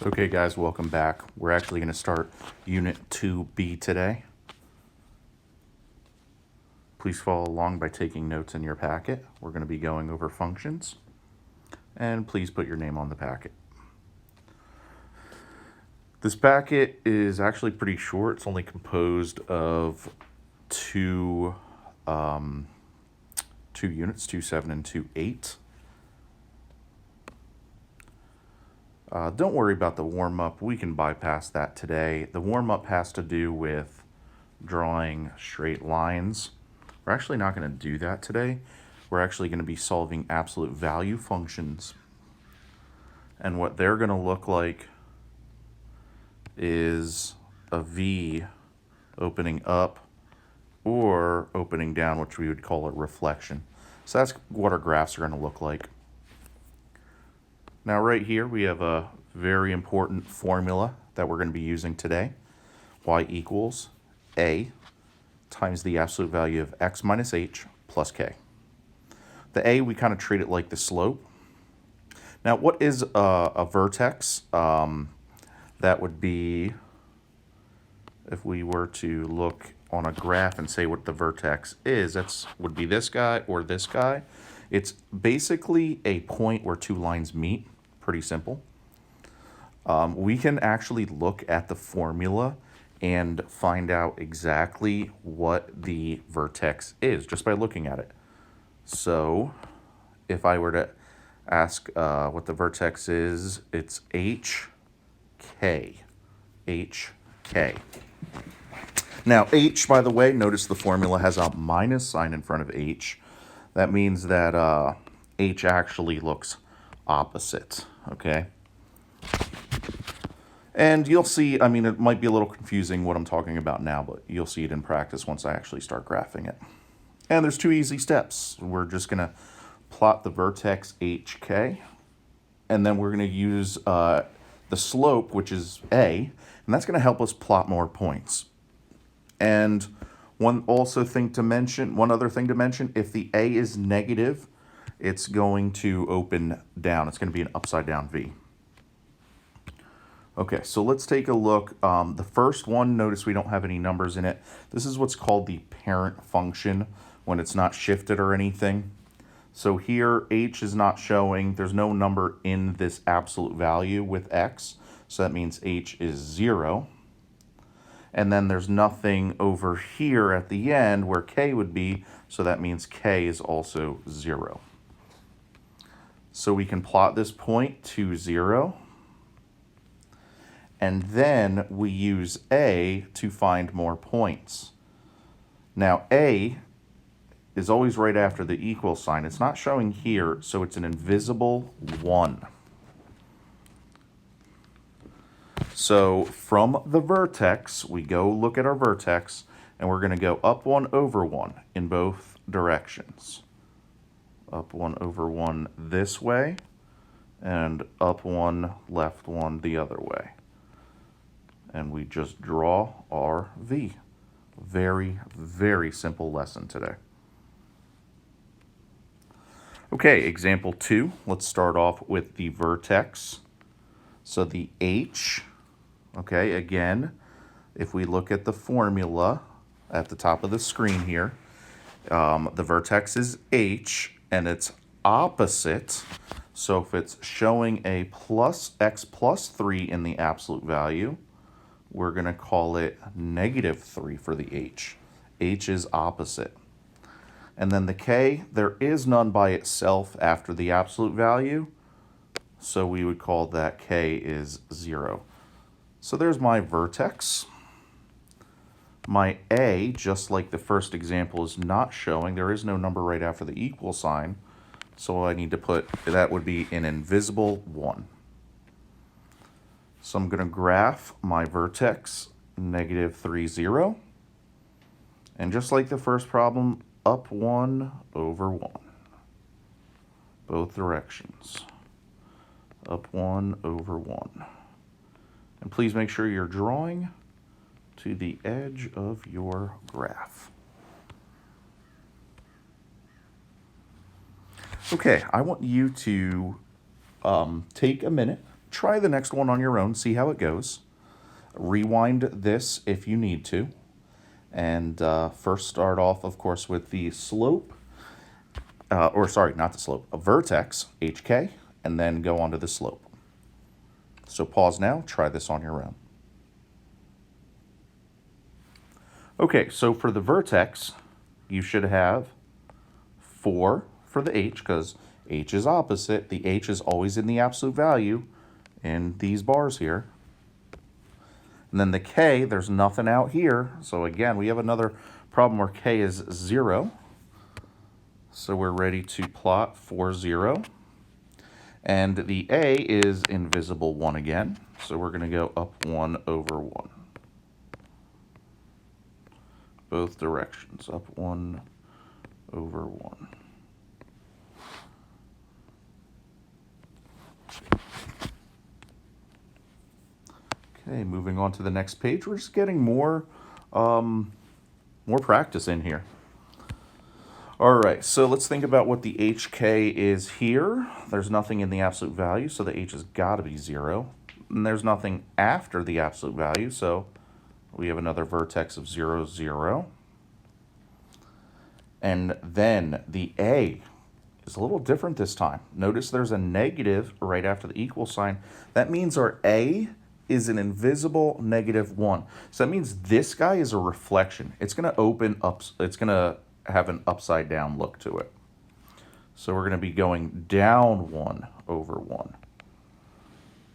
Okay guys, welcome back. We're actually going to start Unit 2B today. Please follow along by taking notes in your packet. We're going to be going over functions. And please put your name on the packet. This packet is actually pretty short. It's only composed of two units, 2.7 and 2.8. Don't worry about the warm-up. We can bypass that today. The warm-up has to do with drawing straight lines. We're actually not going to do that today. We're actually going to be solving absolute value functions. And what they're going to look like is a V opening up or opening down, which we would call a reflection. So that's what our graphs are going to look like. Now right here we have a very important formula that we're going to be using today. Y equals A times the absolute value of x minus h plus k. The A, we kind of treat it like the slope. Now what is a vertex? That would be, if we were to look on a graph and say what the vertex is, that would be this guy or this guy. It's basically a point where two lines meet. Pretty simple. We can actually look at the formula and find out exactly what the vertex is just by looking at it. So if I were to ask what the vertex is, it's HK. HK. Now H, by the way, notice the formula has a minus sign in front of H. That means that H actually looks opposite, okay? And you'll see, I mean, it might be a little confusing what I'm talking about now, but you'll see it in practice once I actually start graphing it. And there's two easy steps. We're just going to plot the vertex HK, and then we're going to use the slope, which is A, and that's going to help us plot more points. And one other thing to mention, if the A is negative, it's going to open down. It's going to be an upside down V. Okay, so let's take a look. The first one, notice we don't have any numbers in it. This is what's called the parent function when it's not shifted or anything. So here, h is not showing. There's no number in this absolute value with x. So that means h is 0. And then there's nothing over here at the end where k would be. So that means k is also 0. So we can plot this point to 0. And then we use A to find more points. Now A is always right after the equal sign. It's not showing here, so it's an invisible 1. So from the vertex, we go look at our vertex, and we're going to go up 1 over 1 in both directions. Up 1 over 1 this way, and up 1, left 1 the other way. And we just draw our V. Very, very simple lesson today. Okay, example 2. Let's start off with the vertex. So the H, okay, again, if we look at the formula at the top of the screen here, the vertex is H, and it's opposite. So if it's showing a plus x plus 3 in the absolute value, we're going to call it negative 3 for the H. H is opposite. And then the K, there is none by itself after the absolute value, so we would call that K is 0. So there's my vertex. My A, just like the first example, is not showing. There is no number right after the equal sign, so I need to put, that would be an invisible 1. So I'm going to graph my vertex, negative 3, 0. And just like the first problem, up 1 over 1. Both directions. Up 1 over 1. And please make sure you're drawing to the edge of your graph. Okay, I want you to take a minute Try the next one on your own, see how it goes. Rewind this if you need to. And first start off, of course, with the slope, or sorry, not the slope, a vertex, HK, and then go on to the slope. So pause now, try this on your own. Okay, so for the vertex, you should have 4 for the h, because h is opposite. The h is always in the absolute value in these bars here. And then the k, there's nothing out here. So again, we have another problem where k is 0. So we're ready to plot for 0. And the a is invisible 1 again. So we're going to go up 1 over 1. Both directions, up 1 over 1. Okay, moving on to the next page. We're just getting more practice in here. All right, so let's think about what the HK is here. There's nothing in the absolute value, so the h has got to be 0. And there's nothing after the absolute value, so we have another vertex of 0, 0. And then the a is a little different this time. Notice there's a negative right after the equal sign. That means our a is an invisible -1. So that means this guy is a reflection. It's going to open up, it's going to have an upside down look to it. So we're going to be going down 1 over 1.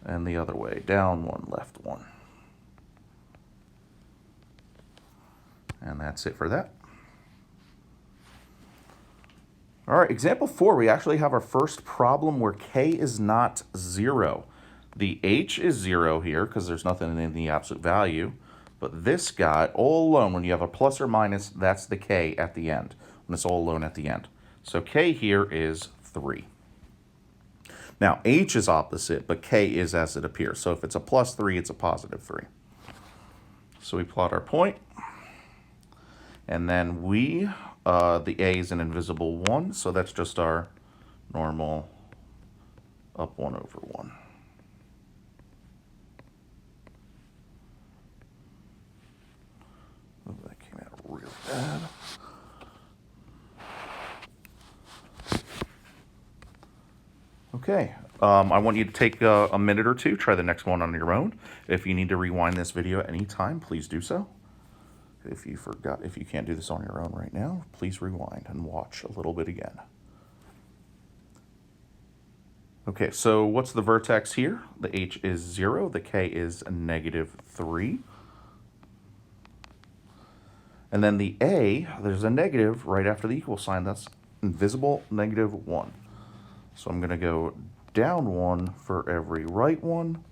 And the other way, down 1, left 1. And that's it for that. All right, example 4, we actually have our first problem where k is not 0. The h is 0 here because there's nothing in the absolute value. But this guy, all alone, when you have a plus or minus, that's the k at the end, when it's all alone at the end. So k here is 3. Now, h is opposite, but k is as it appears. So if it's a plus 3, it's a positive 3. So we plot our point. And then the a is an invisible 1, so that's just our normal up 1 over 1. Oh, that came out real bad. Okay, I want you to take a minute or two, try the next one on your own. If you need to rewind this video at any time, please do so. If you can't do this on your own right now, please rewind and watch a little bit again. Okay, so what's the vertex here? The h is 0, the k is -3. And then the a, there's a negative right after the equal sign. That's invisible -1. So I'm going to go down 1 for every right one,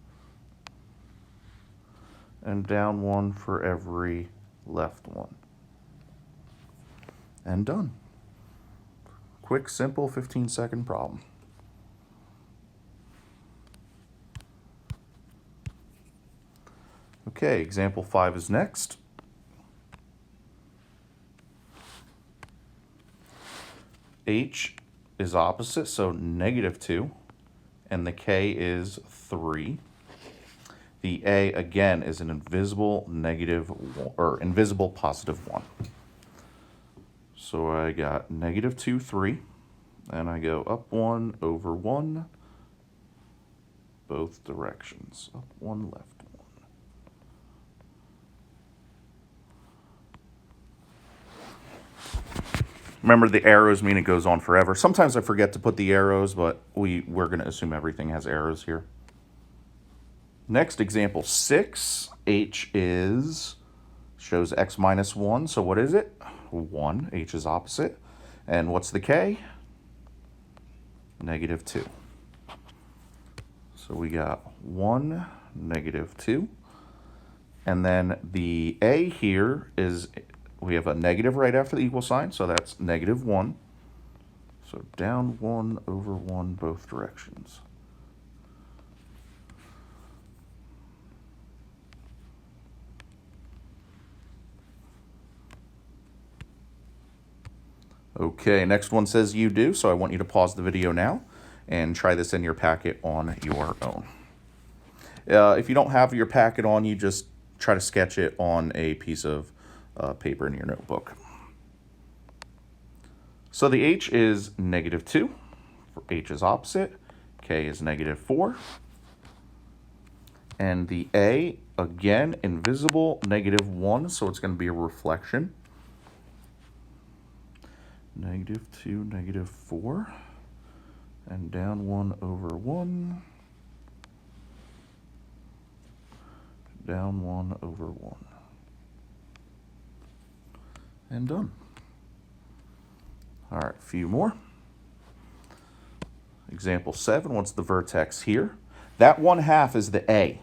and down 1 for every left one. And done. Quick, simple 15-second problem. Okay, example 5 is next. H is opposite, so -2, and the k is 3. The a, again, is an invisible invisible +1. So I got -2, 3, and I go up 1 over 1, both directions, up 1, left 1. Remember, the arrows mean it goes on forever. Sometimes I forget to put the arrows, but we're going to assume everything has arrows here. Next, example 6. H shows x minus 1. So what is it? 1. H is opposite. And what's the k? -2. So we got 1, -2. And then the a here is, we have a negative right after the equal sign, so that's -1. So down 1 over 1 both directions. Okay, next one says you do, so I want you to pause the video now and try this in your packet on your own. If you don't have your packet on, you just try to sketch it on a piece of paper in your notebook. So the h is -2. H is opposite. K is -4. And the a, again, invisible, -1, so it's going to be a reflection. -2, -4, and down 1 over 1, down 1 over 1, and done. All right, a few more. Example 7, what's the vertex here? That 1/2 is the a.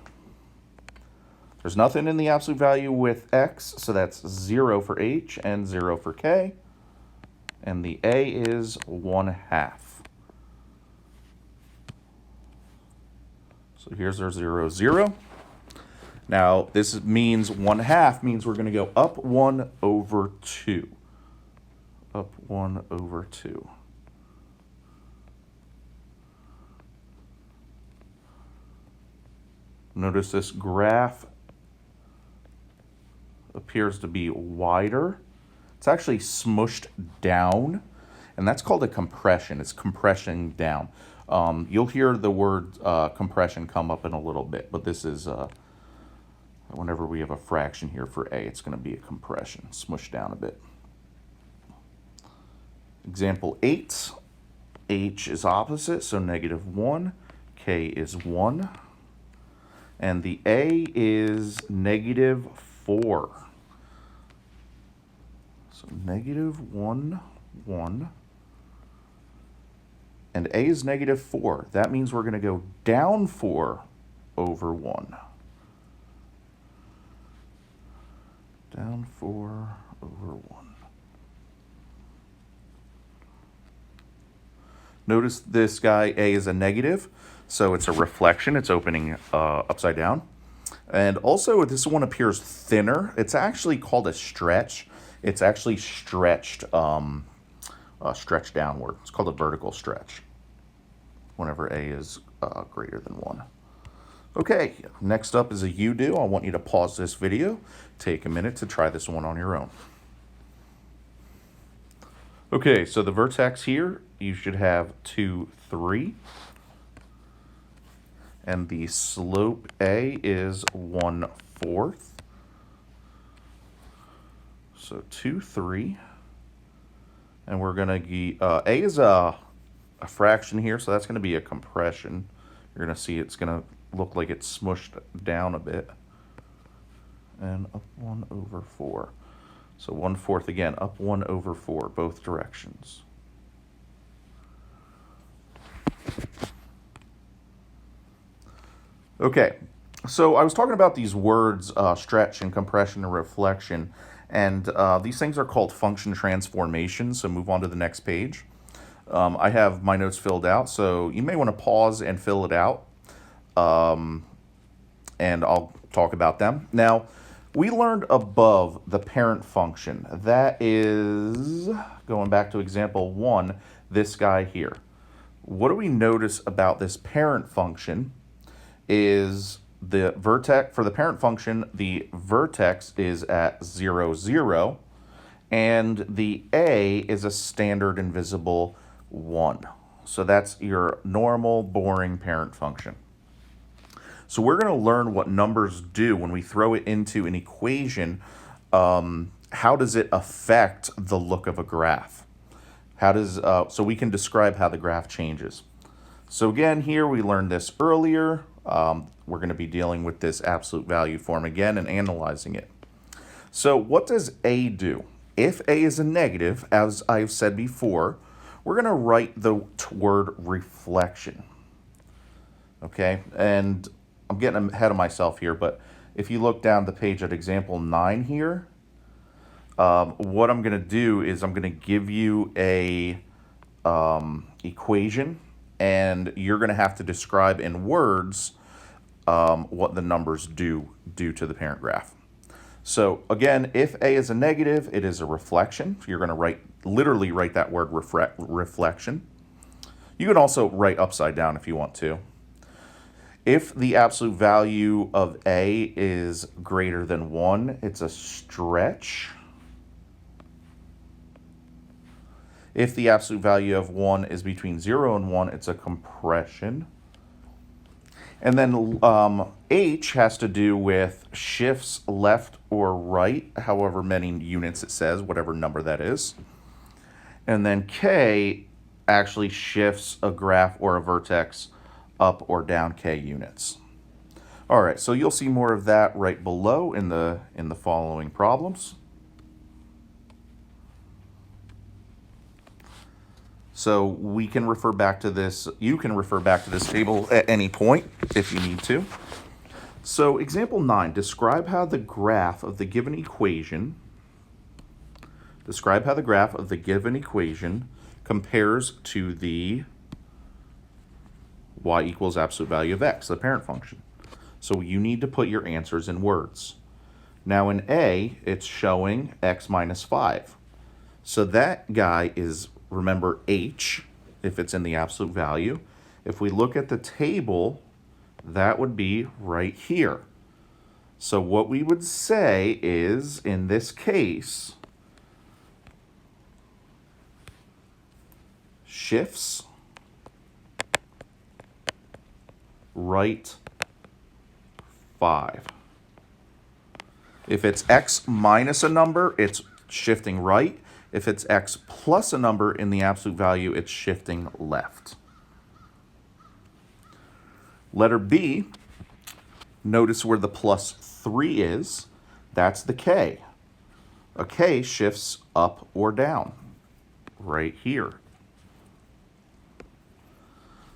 There's nothing in the absolute value with x, so that's 0 for h and 0 for k. And the a is 1/2. So here's our 0, 0. Now, this means 1/2 means we're going to go up 1 over 2. Up 1 over 2. Notice this graph appears to be wider. It's actually smushed down, and that's called a compression. It's compressing down. You'll hear the word compression come up in a little bit, but this is, whenever we have a fraction here for a, it's going to be a compression, smushed down a bit. Example 8, h is opposite, so -1, k is 1, and the a is -4. So -1, 1, and a is -4. That means we're going to go down 4 over 1. Down 4 over 1. Notice this guy, a is a negative, so it's a reflection. It's opening upside down. And also, this one appears thinner. It's actually called a stretch. It's actually stretched downward. It's called a vertical stretch whenever a is greater than 1. Okay, next up is a you-do. I want you to pause this video, take a minute to try this one on your own. Okay, so the vertex here, you should have 2, 3. And the slope a is 1/4. So 2, 3. And we're going to, a is a fraction here, so that's going to be a compression. You're going to see it's going to look like it's smushed down a bit. And up 1 over 4. So 1/4 again, up 1 over 4, both directions. Okay, so I was talking about these words, stretch and compression and reflection, and these things are called function transformations, so move on to the next page. I have my notes filled out, so you may want to pause and fill it out, and I'll talk about them. Now, we learned above the parent function. That is, going back to example 1, this guy here. What do we notice about this parent function is the vertex, for the parent function, the vertex is at 0, 0, and the a is a standard invisible 1. So that's your normal, boring parent function. So we're going to learn what numbers do when we throw it into an equation. How does it affect the look of a graph? How does so we can describe how the graph changes. So again, here we learned this earlier. We're going to be dealing with this absolute value form again and analyzing it. So what does a do? If a is a negative, as I've said before, we're going to write the word reflection. Okay, and I'm getting ahead of myself here, but if you look down the page at example 9 here, what I'm going to do is I'm going to give you a equation, and you're going to have to describe in words what the numbers do to the parent graph. So again, if a is a negative, it is a reflection. You're going to literally write that word reflection. You can also write upside down if you want to. If the absolute value of A is greater than 1, it's a stretch. If the absolute value of 1 is between 0 and 1, it's a compression. And then H has to do with shifts left or right, however many units it says, whatever number that is. And then K actually shifts a graph or a vertex up or down K units. All right, so you'll see more of that right below in the following problems. So we can refer back to this, you can refer back to this table at any point if you need to. So example 9, describe how the graph of the given equation compares to the y equals absolute value of x, the parent function. So you need to put your answers in words. Now in A, it's showing x minus 5. So that guy is, remember, h, if it's in the absolute value. If we look at the table, that would be right here. So what we would say is, in this case, shifts right 5. If it's x minus a number, it's shifting right. If it's x plus a number in the absolute value, it's shifting left. Letter B, notice where the plus 3 is. That's the K. A K shifts up or down, right here.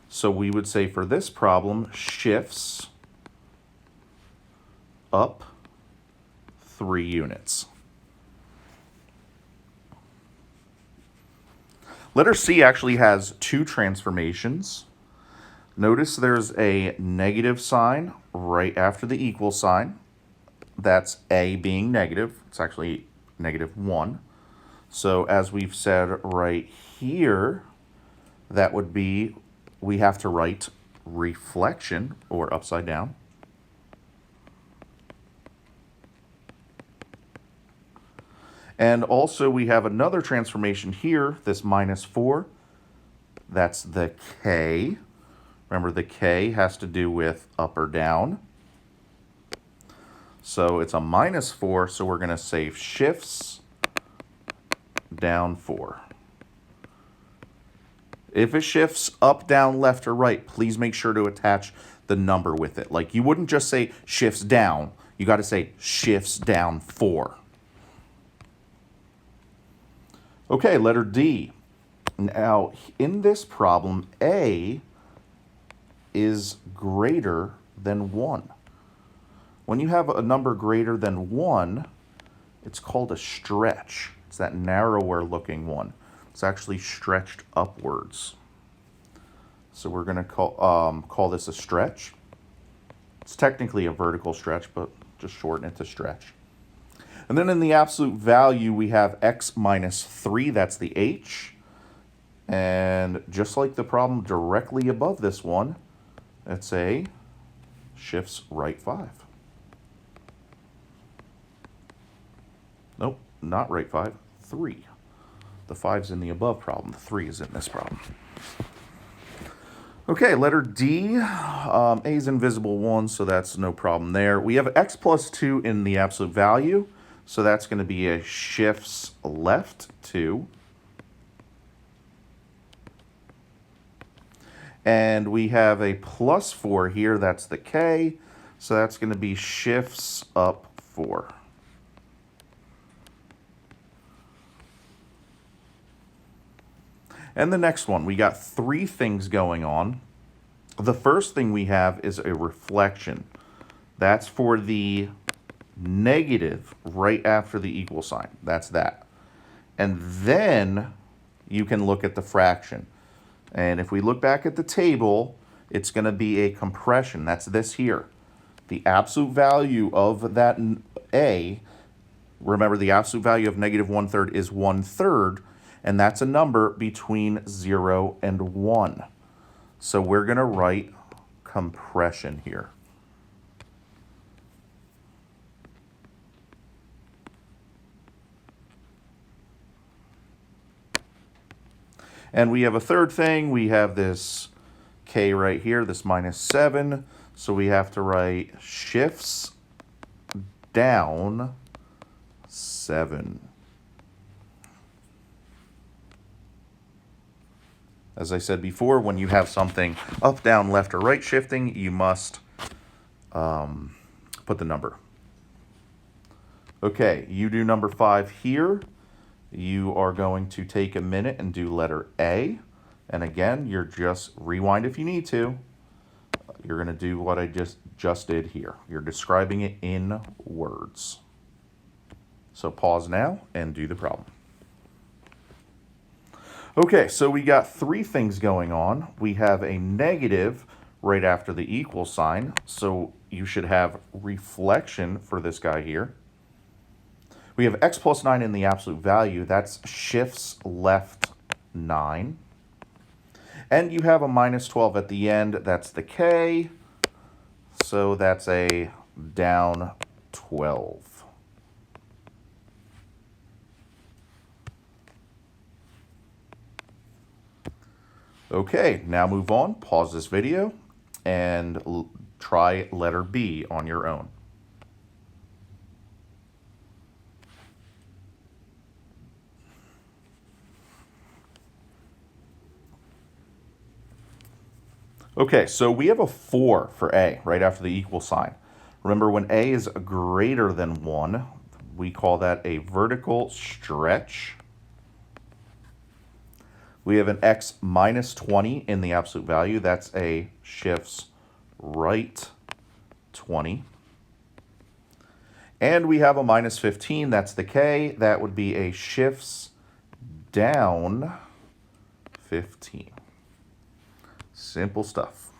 So we would say for this problem, shifts up 3 units. Letter C actually has 2 transformations. Notice there's a negative sign right after the equal sign. That's A being negative. It's actually -1. So as we've said right here, that would be, we have to write reflection or upside down. And also we have another transformation here, this -4. That's the K. Remember, the K has to do with up or down. So it's a -4, so we're going to say shifts down 4. If it shifts up, down, left, or right, please make sure to attach the number with it. Like, you wouldn't just say shifts down. You got to say shifts down 4. Okay, letter D. Now, in this problem, A is greater than 1. When you have a number greater than 1, it's called a stretch. It's that narrower looking one. It's actually stretched upwards. So we're going to call this a stretch. It's technically a vertical stretch, but just shorten it to stretch. And then in the absolute value, we have x minus 3. That's the h. And just like the problem directly above this one, it's a shifts right 5. Nope, not right 5, 3. The 5's in the above problem. The 3 is in this problem. Okay, letter D. A is invisible 1, so that's no problem there. We have x plus 2 in the absolute value, so that's going to be a shifts left 2. And we have a plus 4 here, that's the K, so that's going to be shifts up 4. And the next one, we got 3 things going on. The first thing we have is a reflection. That's for the negative right after the equal sign. That's that. And then you can look at the fraction. And if we look back at the table, it's going to be a compression. That's this here. The absolute value of that A, remember the absolute value of -1/3 is 1/3, and that's a number between 0 and 1. So we're going to write compression here. And we have a third thing. We have this k right here, this -7. So we have to write shifts down 7. As I said before, when you have something up, down, left, or right shifting, you must put the number. Okay, you do number 5 here. You are going to take a minute and do letter A. And again, you're just rewind if you need to. You're going to do what I just did here. You're describing it in words. So pause now and do the problem. Okay, so we got 3 things going on. We have a negative right after the equal sign, so you should have reflection for this guy here. We have x plus 9 in the absolute value. That's shifts left 9. And you have a -12 at the end. That's the k. So that's a down 12. Okay, now move on. Pause this video and try letter B on your own. Okay, so we have a 4 for A right after the equal sign. Remember, when A is greater than 1, we call that a vertical stretch. We have an x minus 20 in the absolute value. That's a shifts right 20. And we have a minus 15. That's the k. That would be a shifts down 15. Simple stuff.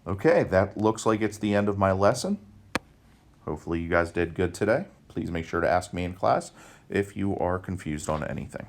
Okay, that looks like it's the end of my lesson. Hopefully you guys did good today. Please make sure to ask me in class if you are confused on anything.